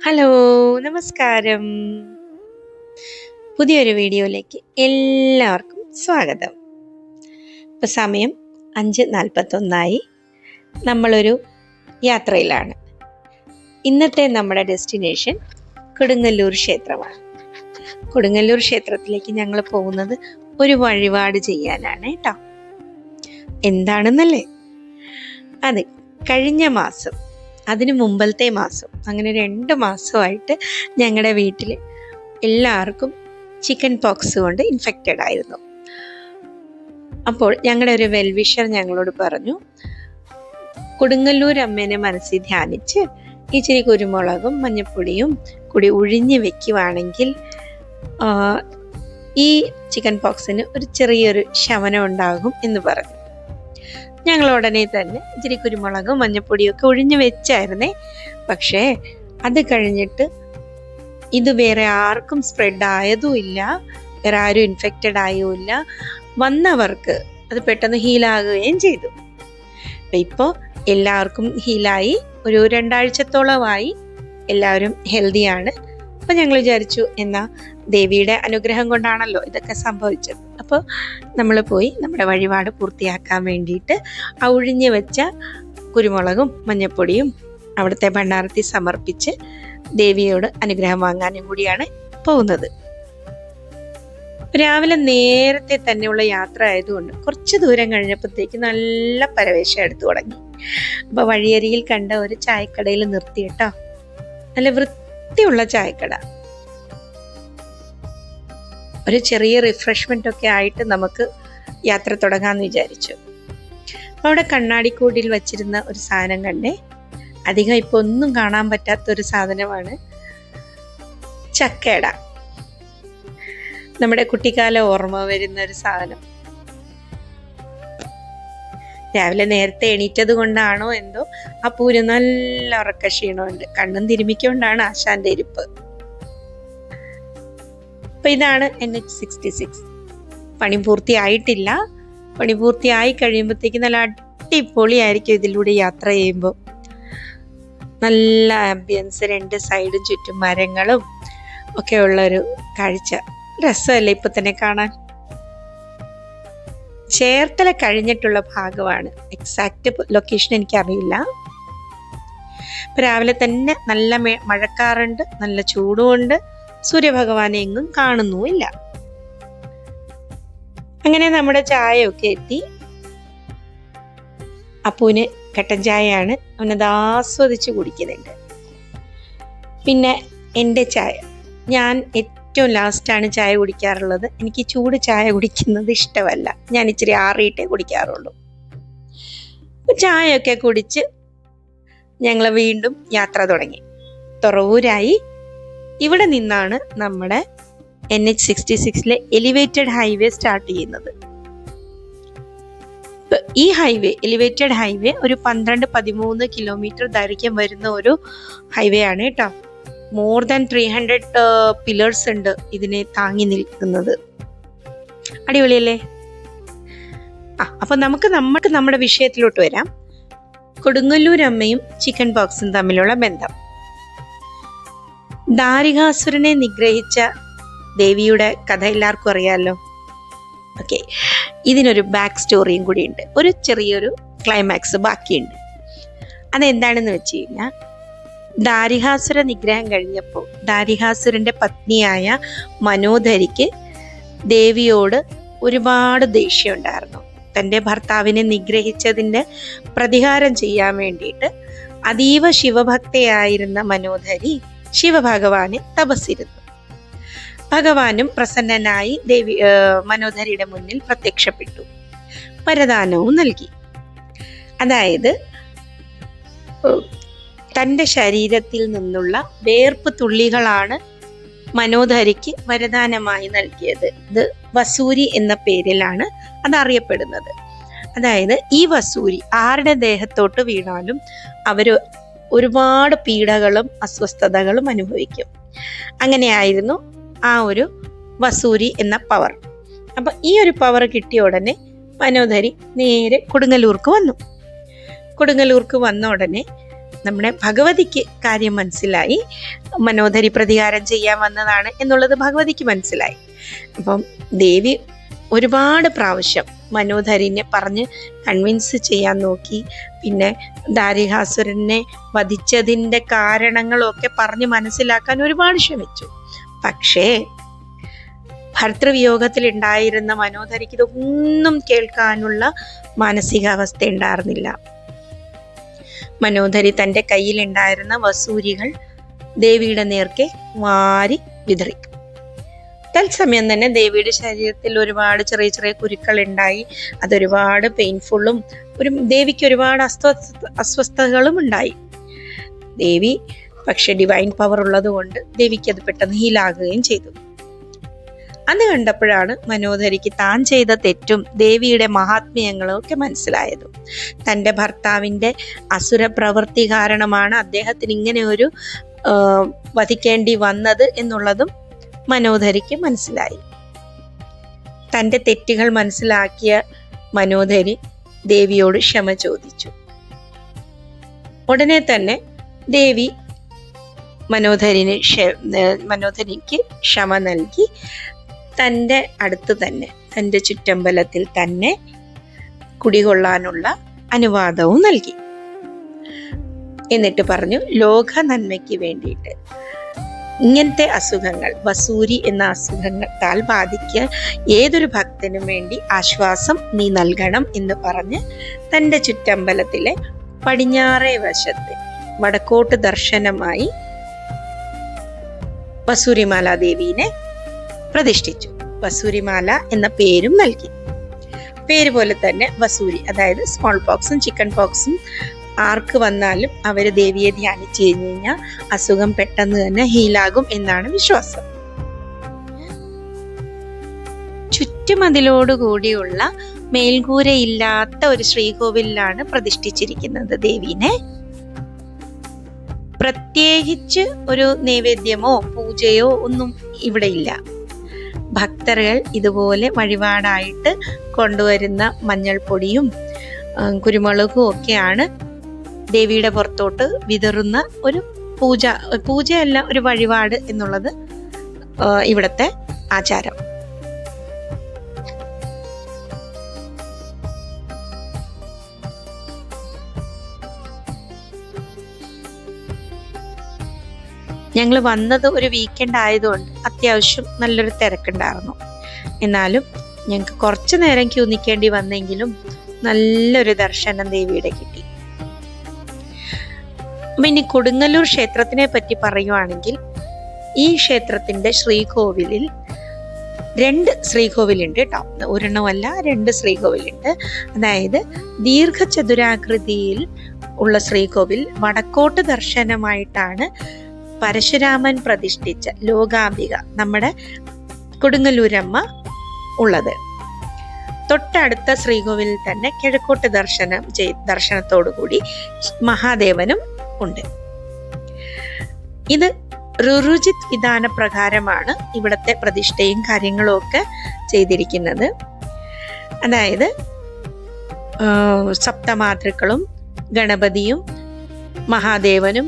Hello, നമസ്കാരം. പുതിയൊരു വീഡിയോയിലേക്ക് എല്ലാവർക്കും സ്വാഗതം. ഇപ്പോൾ സമയം 5:41 നമ്മളൊരു യാത്രയിലാണ്. ഇന്നത്തെ നമ്മുടെ ഡെസ്റ്റിനേഷൻ കൊടുങ്ങല്ലൂർ ക്ഷേത്രമാണ്. കൊടുങ്ങല്ലൂർ ക്ഷേത്രത്തിലേക്ക് ഞങ്ങൾ പോകുന്നത് ഒരു വഴിപാട് ചെയ്യാനാണ് കേട്ടോ. എന്താണെന്നല്ലേ? അത് കഴിഞ്ഞ മാസം, അതിന് മുമ്പത്തെ മാസം, അങ്ങനെ 2 മാസമായിട്ട് ഞങ്ങളുടെ വീട്ടിൽ എല്ലാവർക്കും ചിക്കൻ പോക്സ് കൊണ്ട് ഇൻഫെക്റ്റഡ് ആയിരുന്നു. അപ്പോൾ ഞങ്ങളുടെ ഒരു വെൽവിഷർ ഞങ്ങളോട് പറഞ്ഞു, കൊടുങ്ങല്ലൂർ അമ്മേനെ മനസ്സിൽ ധ്യാനിച്ച് ഇച്ചിരി കുരുമുളകും മഞ്ഞപ്പൊടിയും കൂടി ഉഴിഞ്ഞ് വെക്കുവാണെങ്കിൽ ഈ ചിക്കൻ പോക്സിന് ഒരു ചെറിയൊരു ശമനം ഉണ്ടാകും എന്ന് പറഞ്ഞു. ഞങ്ങൾ ഉടനെ തന്നെ ഇച്ചിരി കുരുമുളകും മഞ്ഞപ്പൊടിയൊക്കെ ഒഴിഞ്ഞു വെച്ചായിരുന്നേ. പക്ഷേ അത് കഴിഞ്ഞിട്ട് ഇത് വേറെ ആർക്കും സ്പ്രെഡ് ആയതുമില്ല, വേറെ ആരും ഇൻഫെക്റ്റഡ് ആയുമില്ല. വന്നവർക്ക് അത് പെട്ടെന്ന് ഹീലാകുകയും ചെയ്തു. അപ്പം ഇപ്പോൾ എല്ലാവർക്കും ഹീലായി, ഒരു 2 ആഴ്ചത്തോളമായി എല്ലാവരും ഹെൽത്തിയാണ്. അപ്പം ഞങ്ങൾ വിചാരിച്ചു, എന്നാൽ ദേവിയുടെ അനുഗ്രഹം കൊണ്ടാണല്ലോ ഇതൊക്കെ സംഭവിച്ചത്. അപ്പോൾ നമ്മൾ പോയി നമ്മുടെ വഴിപാട് പൂർത്തിയാക്കാൻ വേണ്ടിയിട്ട് ഒഴിഞ്ഞു വെച്ച കുരുമുളകും മഞ്ഞപ്പൊടിയും അവിടുത്തെ ഭണ്ഡാരത്തിൽ സമർപ്പിച്ച് ദേവിയോട് അനുഗ്രഹം വാങ്ങാനും കൂടിയാണ് പോകുന്നത്. രാവിലെ നേരത്തെ തന്നെയുള്ള യാത്ര ആയതുകൊണ്ട് കുറച്ച് ദൂരം കഴിഞ്ഞപ്പോഴത്തേക്ക് നല്ല പരവേശം എടുത്തു തുടങ്ങി. അപ്പോൾ വഴിയരികിൽ കണ്ട ഒരു ചായക്കടയിൽ നിർത്തി കേട്ടോ. നല്ല വൃത്തിയുള്ള ചായക്കട. ഒരു ചെറിയ റിഫ്രഷ്മെൻ്റ് ഒക്കെ ആയിട്ട് നമുക്ക് യാത്ര തുടങ്ങാമെന്ന് വിചാരിച്ചു. അപ്പോൾ അവിടെ കണ്ണാടിക്കൂടിൽ വച്ചിരുന്ന ഒരു സാധനം കണ്ടേ. അധികം ഇപ്പോൾ ഒന്നും കാണാൻ പറ്റാത്തൊരു സാധനമാണ് ചക്കേട. നമ്മുടെ കുട്ടിക്കാലം ഓർമ്മ വരുന്ന ഒരു സാധനം. രാവിലെ നേരത്തെ എണീറ്റത് കൊണ്ടാണോ എന്തോ അപ്പൂര് നല്ല ഉറക്ക ക്ഷീണമുണ്ട്. കണ്ണും തിരുമിക്കൊണ്ടാണ് ആശാന്റെ ഇരിപ്പ്. അപ്പൊ ഇതാണ് NH66. പണി പൂർത്തിയായിട്ടില്ല. പണി പൂർത്തിയായി കഴിയുമ്പോഴത്തേക്ക് നല്ല അടിപൊളിയായിരിക്കും ഇതിലൂടെ യാത്ര ചെയ്യുമ്പോൾ. നല്ല ആംബിയൻസ്, 2 സൈഡും ചുറ്റും മരങ്ങളും ഒക്കെ ഉള്ളൊരു കാഴ്ച. രസമല്ലേ ഇപ്പൊ തന്നെ കാണാൻ? ചേർത്തല കഴിഞ്ഞിട്ടുള്ള ഭാഗമാണ്. എക്സാക്റ്റ് ലൊക്കേഷൻ എനിക്കറിയില്ല. ഇപ്പൊ രാവിലെ തന്നെ നല്ല മഴക്കാറുണ്ട്, നല്ല ചൂടുമുണ്ട്. സൂര്യഭഗവാനെ എങ്ങും കാണുന്നുമില്ല. അങ്ങനെ നമ്മുടെ ചായയൊക്കെ എത്തി. അപ്പൂന് കട്ടൻ ചായയാണ്, അവനത് ആസ്വദിച്ച് കുടിക്കുന്നുണ്ട്. പിന്നെ എൻ്റെ ചായ, ഞാൻ ഏറ്റവും ലാസ്റ്റാണ് ചായ കുടിക്കാറുള്ളത്. എനിക്ക് ചൂട് ചായ കുടിക്കുന്നത് ഇഷ്ടമല്ല. ഞാൻ ഇച്ചിരി ആറിയിട്ടേ കുടിക്കാറുള്ളൂ. ചായയൊക്കെ കുടിച്ച് ഞങ്ങൾ വീണ്ടും യാത്ര തുടങ്ങി. തുറവൂരായി. ഇവിടെ നിന്നാണ് നമ്മുടെ NH66 എലിവേറ്റഡ് ഹൈവേ സ്റ്റാർട്ട് ചെയ്യുന്നത്. ഈ ഹൈവേ, എലിവേറ്റഡ് ഹൈവേ, ഒരു 12-13 കിലോമീറ്റർ ദൈർഘ്യം വരുന്ന ഒരു ഹൈവേ ആണ് കേട്ടോ. മോർ ദാൻ 300 പില്ലേഴ്സ് ഉണ്ട് ഇതിനെ താങ്ങി നിൽക്കുന്നത്. അടിപൊളിയല്ലേ? അപ്പൊ നമുക്ക് നമ്മുടെ വിഷയത്തിലോട്ട് വരാം. കൊടുങ്ങല്ലൂർ അമ്മയും ചിക്കൻ പോക്സും തമ്മിലുള്ള ബന്ധം. ദാരികാസുരനെ നിഗ്രഹിച്ച ദേവിയുടെ കഥ എല്ലാവർക്കും അറിയാമല്ലോ. ഓക്കെ, ഇതിനൊരു ബാക്ക് സ്റ്റോറിയും കൂടി ഉണ്ട്. ഒരു ചെറിയൊരു ക്ലൈമാക്സ് ബാക്കിയുണ്ട്. അതെന്താണെന്ന് വെച്ച് കഴിഞ്ഞാൽ, ദാരികാസുര നിഗ്രഹം കഴിഞ്ഞപ്പോൾ ദാരികാസുരന്റെ പത്നിയായ മനോധരിക്ക് ദേവിയോട് ഒരുപാട് ദേഷ്യമുണ്ടായിരുന്നു. തൻ്റെ ഭർത്താവിനെ നിഗ്രഹിച്ചതിൻ്റെ പ്രതികാരം ചെയ്യാൻ വേണ്ടിയിട്ട് അതീവ ശിവഭക്തയായിരുന്ന മനോധരി ശിവഭഗവാനെ തപസ്സിരുന്നു. ഭഗവാനും പ്രസന്നനായി മനോധരിയുടെ മുന്നിൽ പ്രത്യക്ഷപ്പെട്ടു. വരദാനവും നൽകി. അതായത് തൻ്റെ ശരീരത്തിൽ നിന്നുള്ള വേർപ്പ് തുള്ളികളാണ് മനോധരിക്ക് വരദാനമായി നൽകിയത്. ഇത് വസൂരി എന്ന പേരിലാണ് അതറിയപ്പെടുന്നത്. അതായത് ഈ വസൂരി ആരുടെ ദേഹത്തോട്ട് വീണാലും അവര് ഒരുപാട് പീഡകളും അസ്വസ്ഥതകളും അനുഭവിക്കും. അങ്ങനെയായിരുന്നു ആ ഒരു വസൂരി എന്ന പവർ. അപ്പൊ ഈ ഒരു പവർ കിട്ടിയ ഉടനെ മനോധരി നേരെ കൊടുങ്ങല്ലൂർക്ക് വന്നു. കൊടുങ്ങല്ലൂർക്ക് വന്ന ഉടനെ നമ്മുടെ ഭഗവതിക്ക് കാര്യം മനസ്സിലായി. മനോധരി പ്രതികാരം ചെയ്യാൻ വന്നതാണ് എന്നുള്ളത് ഭഗവതിക്ക് മനസ്സിലായി. അപ്പം ദേവി ഒരുപാട് പ്രാവശ്യം മനോധരിനെ പറഞ്ഞ് കൺവിൻസ് ചെയ്യാൻ നോക്കി. പിന്നെ ദാരികാസുരനെ വധിച്ചതിൻ്റെ കാരണങ്ങളൊക്കെ പറഞ്ഞ് മനസ്സിലാക്കാൻ ഒരുപാട് ശ്രമിച്ചു. പക്ഷേ ഭർതൃവിയോഗത്തിൽ ഉണ്ടായിരുന്ന മനോധരിക്ക് ഇതൊന്നും കേൾക്കാനുള്ള മാനസികാവസ്ഥ ഉണ്ടായിരുന്നില്ല. മനോധരി തൻ്റെ കയ്യിലുണ്ടായിരുന്ന വസൂരികൾ ദേവിയുടെ നേർക്കെ വാരി വിതറി. തത്സമയം തന്നെ ദേവിയുടെ ശരീരത്തിൽ ഒരുപാട് ചെറിയ ചെറിയ കുരുക്കൾ ഉണ്ടായി. അതൊരുപാട് പെയിൻഫുള്ളും ദേവിക്ക് ഒരുപാട് അസ്വസ്ഥതകളും ഉണ്ടായി. ദേവി പക്ഷെ ഡിവൈൻ പവർ ഉള്ളത് കൊണ്ട് ദേവിക്ക് അത് പെട്ടെന്ന് ഹീലാകുകയും ചെയ്തു. അത് കണ്ടപ്പോഴാണ് മനോധരിക്ക് താൻ ചെയ്ത തെറ്റും ദേവിയുടെ മഹാത്മ്യങ്ങളും ഒക്കെ മനസ്സിലായത്. തൻ്റെ ഭർത്താവിൻ്റെ അസുര പ്രവൃത്തി കാരണമാണ് അദ്ദേഹത്തിന് ഇങ്ങനെ ഒരു വധിക്കേണ്ടി വന്നത് എന്നുള്ളതും മനോധരിക്ക് മനസ്സിലായി. തൻ്റെ തെറ്റുകൾ മനസ്സിലാക്കിയ മനോധരി ദേവിയോട് ക്ഷമ ചോദിച്ചു. ഉടനെ തന്നെ ദേവി മനോധരിക്ക് ക്ഷമ നൽകി തൻ്റെ അടുത്ത് തന്നെ, തൻ്റെ ചുറ്റമ്പലത്തിൽ തന്നെ കുടികൊള്ളാനുള്ള അനുവാദവും നൽകി. എന്നിട്ട് പറഞ്ഞു, ലോക നന്മയ്ക്ക് വേണ്ടിയിട്ട് ഇങ്ങനത്തെ അസുഖങ്ങൾ, വസൂരി എന്ന അസുഖത്താൽ ബാധിക്കുക ഏതൊരു ഭക്തനും വേണ്ടി ആശ്വാസം നീ നൽകണം എന്ന് പറഞ്ഞ് തൻ്റെ ചുറ്റമ്പലത്തിലെ പടിഞ്ഞാറേ വശത്ത് വടക്കോട്ട് ദർശനമായി വസൂരിമാല ദേവീനെ പ്രതിഷ്ഠിച്ചു. വസൂരിമാല എന്ന പേരും നൽകി. പേര് പോലെ തന്നെ വസൂരി, അതായത് സ്മോൾ പോക്സും ചിക്കൻ പോക്സും ആർക്ക് വന്നാലും അവര് ദേവിയെ ധ്യാനിച്ചു കഴിഞ്ഞു കഴിഞ്ഞാൽ അസുഖം പെട്ടെന്ന് തന്നെ ഹീലാകും എന്നാണ് വിശ്വാസം. ചുറ്റുമതിലോടുകൂടിയുള്ള മേൽക്കൂരയില്ലാത്ത ഒരു ശ്രീകോവിലാണ് പ്രതിഷ്ഠിച്ചിരിക്കുന്നത് ദേവീനെ. പ്രത്യേകിച്ച് ഒരു നൈവേദ്യമോ പൂജയോ ഒന്നും ഇവിടെ ഇല്ല. ഭക്തர்கள் ഇതുപോലെ വഴിപാടായിട്ട് കൊണ്ടുവരുന്ന മഞ്ഞൾപ്പൊടിയും കുരുമുളകും ഒക്കെയാണ് ദേവിയുടെ പുറത്തോട്ട് വിതറുന്ന ഒരു പൂജയല്ല, ഒരു വഴിപാട് എന്നുള്ളത് ഇവിടുത്തെ ആചാരം. ഞങ്ങൾ വന്നത് ഒരു വീക്കെൻഡ് ആയതുകൊണ്ട് അത്യാവശ്യം നല്ലൊരു തിരക്കുണ്ടായിരുന്നു. എന്നാലും ഞങ്ങൾക്ക് കുറച്ചു നേരം ക്യൂ നിൽക്കേണ്ടി വന്നെങ്കിലും നല്ലൊരു ദർശനം ദേവിയുടെ കിട്ടി. ഇനി കൊടുങ്ങല്ലൂർ ക്ഷേത്രത്തിനെ പറ്റി പറയുവാണെങ്കിൽ, ഈ ക്ഷേത്രത്തിന്റെ ശ്രീകോവിലിൽ 2 ശ്രീകോവിലുണ്ട് കേട്ടോ. ഒരെണ്ണമല്ല, 2 ശ്രീകോവിലുണ്ട്. അതായത് ദീർഘചതുരാകൃതിയിൽ ഉള്ള ശ്രീകോവിൽ വടക്കോട്ട് ദർശനമായിട്ടാണ് പരശുരാമൻ പ്രതിഷ്ഠിച്ച ലോകാംബിക, നമ്മുടെ കൊടുങ്ങല്ലൂരമ്മ ഉള്ളത്. തൊട്ടടുത്ത ശ്രീകോവിലിൽ തന്നെ കിഴക്കോട്ട് ദർശനത്തോടുകൂടി മഹാദേവനും ഉണ്ട്. ഇത് ഋരുജിത് വിധാന പ്രകാരമാണ് ഇവിടുത്തെ പ്രതിഷ്ഠയും കാര്യങ്ങളും ഒക്കെ ചെയ്തിരിക്കുന്നത്. അതായത് സപ്തമാതൃക്കളും ഗണപതിയും മഹാദേവനും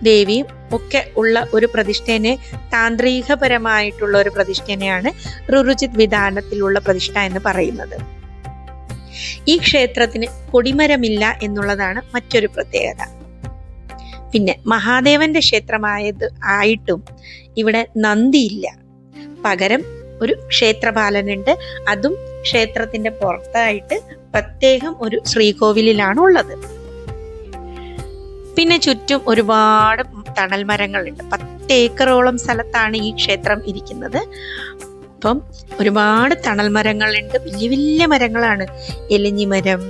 ദേവിയും ഒക്കെ ഉള്ള ഒരു പ്രതിഷ്ഠേനെ, താന്ത്രികപരമായിട്ടുള്ള ഒരു പ്രതിഷ്ഠേനെയാണ് ഋരുജിത് വിധാനത്തിലുള്ള പ്രതിഷ്ഠ എന്ന് പറയുന്നത്. ഈ ക്ഷേത്രത്തിന് കൊടിമരമില്ല എന്നുള്ളതാണ് മറ്റൊരു പ്രത്യേകത. പിന്നെ മഹാദേവന്റെ ആയിട്ടും ഇവിടെ നന്ദിയില്ല. പകരം ഒരു ക്ഷേത്രപാലനുണ്ട്. അതും ക്ഷേത്രത്തിന്റെ പുറത്തായിട്ട് പ്രത്യേകം ഒരു ശ്രീകോവിലിലാണ് ഉള്ളത്. പിന്നെ ചുറ്റും ഒരുപാട് തണൽ മരങ്ങളുണ്ട്. 10 ഏക്കറോളം സ്ഥലത്താണ് ഈ ക്ഷേത്രം ഇരിക്കുന്നത്. അപ്പം ഒരുപാട് തണൽ മരങ്ങളുണ്ട്. വലിയ വലിയ മരങ്ങളാണ്. എലിഞ്ഞിമരം,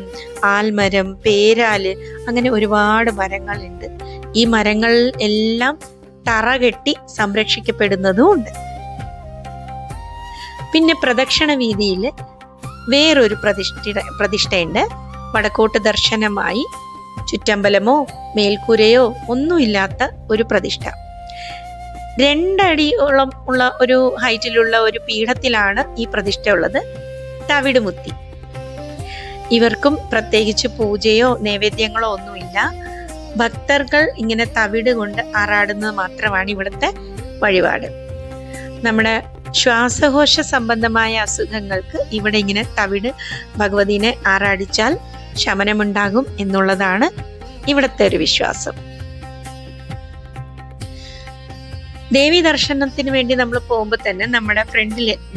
ആൽമരം, പേരാല്, അങ്ങനെ ഒരുപാട് മരങ്ങളുണ്ട്. ഈ മരങ്ങൾ എല്ലാം തറകെട്ടി സംരക്ഷിക്കപ്പെടുന്നതും ഉണ്ട്. പിന്നെ പ്രദക്ഷിണ വീതിയിൽ വേറൊരു പ്രതിഷ്ഠയുണ്ട്. വടക്കോട്ട് ദർശനമായി ചുറ്റമ്പലമോ മേൽക്കൂരയോ ഒന്നുമില്ലാത്ത ഒരു പ്രതിഷ്ഠ. 2 അടിയോളം ഉള്ള ഒരു ഹൈറ്റിലുള്ള ഒരു പീഠത്തിലാണ് ഈ പ്രതിഷ്ഠ ഉള്ളത്. തവിടുമുത്തി. ഇവർക്കും പ്രത്യേകിച്ച് പൂജയോ നൈവേദ്യങ്ങളോ ഒന്നുമില്ല. ഭക്തர்கள் ഇങ്ങനെ തവിട് കൊണ്ട് ആറാടുന്നത് മാത്രമാണ് ഇവിടുത്തെ വഴിപാട്. നമ്മുടെ ശ്വാസകോശ സംബന്ധമായ അസുഖങ്ങൾക്ക് ഇവിടെ ഇങ്ങനെ തവിട് ഭഗവതിനെ ആറാടിച്ചാൽ ശമനമുണ്ടാകും എന്നുള്ളതാണ് ഇവിടുത്തെ ഒരു വിശ്വാസം. ദേവി ദർശനത്തിന് വേണ്ടി നമ്മൾ പോകുമ്പോൾ തന്നെ നമ്മുടെ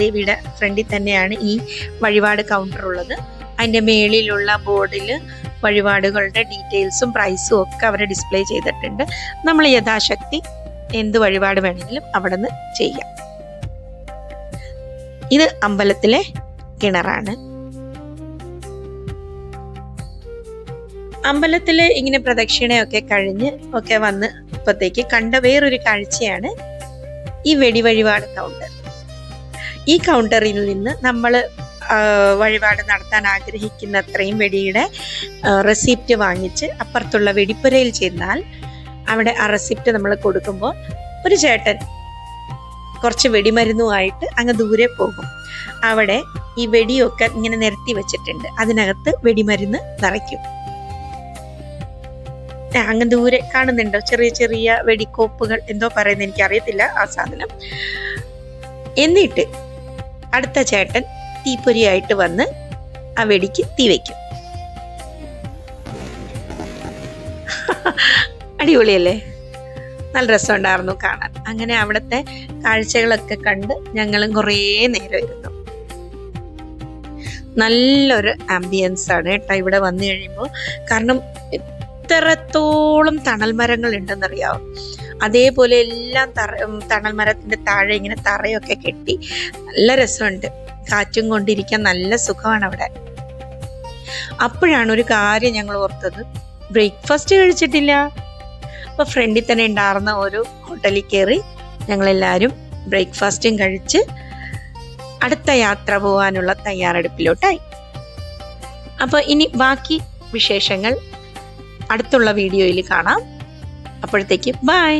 ദേവിയുടെ ഫ്രണ്ടിൽ തന്നെയാണ് ഈ വഴിപാട് കൗണ്ടർ ഉള്ളത്. അതിൻ്റെ മേളിലുള്ള ബോർഡിൽ വഴിപാടുകളുടെ ഡീറ്റെയിൽസും പ്രൈസും ഒക്കെ അവർ ഡിസ്പ്ലേ ചെയ്തിട്ടുണ്ട്. നമ്മൾ യഥാശക്തി എന്ത് വഴിപാട് വേണമെങ്കിലും അവിടെ നിന്ന് ചെയ്യാം. ഇത് അമ്പലത്തിലെ കിണറാണ്. അമ്പലത്തില് ഇങ്ങനെ പ്രദക്ഷിണയൊക്കെ കഴിഞ്ഞ് ഒക്കെ വന്ന് ഇപ്പത്തേക്ക് കണ്ട വേറൊരു കാഴ്ചയാണ് ഈ വെടി വഴിപാട് കൗണ്ടർ. ഈ കൗണ്ടറിൽ നിന്ന് നമ്മൾ വഴിപാട് നടത്താൻ ആഗ്രഹിക്കുന്ന അത്രയും വെടിയുടെ റെസിപ്റ്റ് വാങ്ങിച്ച് അപ്പുറത്തുള്ള വെടിപ്പുരയിൽ ചെന്നാൽ അവിടെ ആ റെസിപ്റ്റ് നമ്മൾ കൊടുക്കുമ്പോൾ ഒരു ചേട്ടൻ കുറച്ച് വെടിമരുന്നുമായിട്ട് അങ്ങ് ദൂരെ പോകും. അവിടെ ഈ വെടിയൊക്കെ ഇങ്ങനെ നിരത്തി വെച്ചിട്ടുണ്ട്. അതിനകത്ത് വെടിമരുന്ന് നിറയ്ക്കും. അങ്ങ് ദൂരെ കാണുന്നുണ്ടോ ചെറിയ ചെറിയ വെടിക്കോപ്പുകൾ, എന്തോ പറയുന്നത് എനിക്കറിയത്തില്ല ആ സാധനം. എന്നിട്ട് അടുത്ത ചേട്ടൻ തീപ്പൊരിയായിട്ട് വന്ന് ആ വെടിക്ക് തീ വയ്ക്കും. അടിപൊളിയല്ലേ? നല്ല രസമുണ്ടായിരുന്നു കാണാൻ. അങ്ങനെ അവിടുത്തെ കാഴ്ചകളൊക്കെ കണ്ട് ഞങ്ങളും കുറേ നേരം ഇരുന്നു. നല്ലൊരു ആംബിയൻസ് ആണ് കേട്ടോ ഇവിടെ വന്നു കഴിയുമ്പോൾ. കാരണം എത്രത്തോളം തണൽ മരങ്ങൾ ഉണ്ടെന്നറിയാവും. അതേപോലെ എല്ലാം തണൽ മരത്തിന്റെ താഴെ ഇങ്ങനെ തറയൊക്കെ കെട്ടി നല്ല രസമുണ്ട്. കാറ്റും കൊണ്ടിരിക്കാൻ നല്ല സുഖമാണ് അവിടെ. അപ്പോഴാണ് ഒരു കാര്യം ഞങ്ങൾ ഓർത്തത്, ബ്രേക്ക്ഫാസ്റ്റ് കഴിച്ചിട്ടില്ല. അപ്പൊ ഫ്രണ്ടിൽ തന്നെ ഉണ്ടായിരുന്ന ഒരു ഹോട്ടലിൽ കയറി ഞങ്ങളെല്ലാവരും ബ്രേക്ക്ഫാസ്റ്റും കഴിച്ച് അടുത്ത യാത്ര പോകാനുള്ള തയ്യാറെടുപ്പിലോട്ടായി. അപ്പോൾ ഇനി ബാക്കി വിശേഷങ്ങൾ അടുത്തുള്ള വീഡിയോയിൽ കാണാം. അപ്പോഴത്തേക്ക് ബൈ.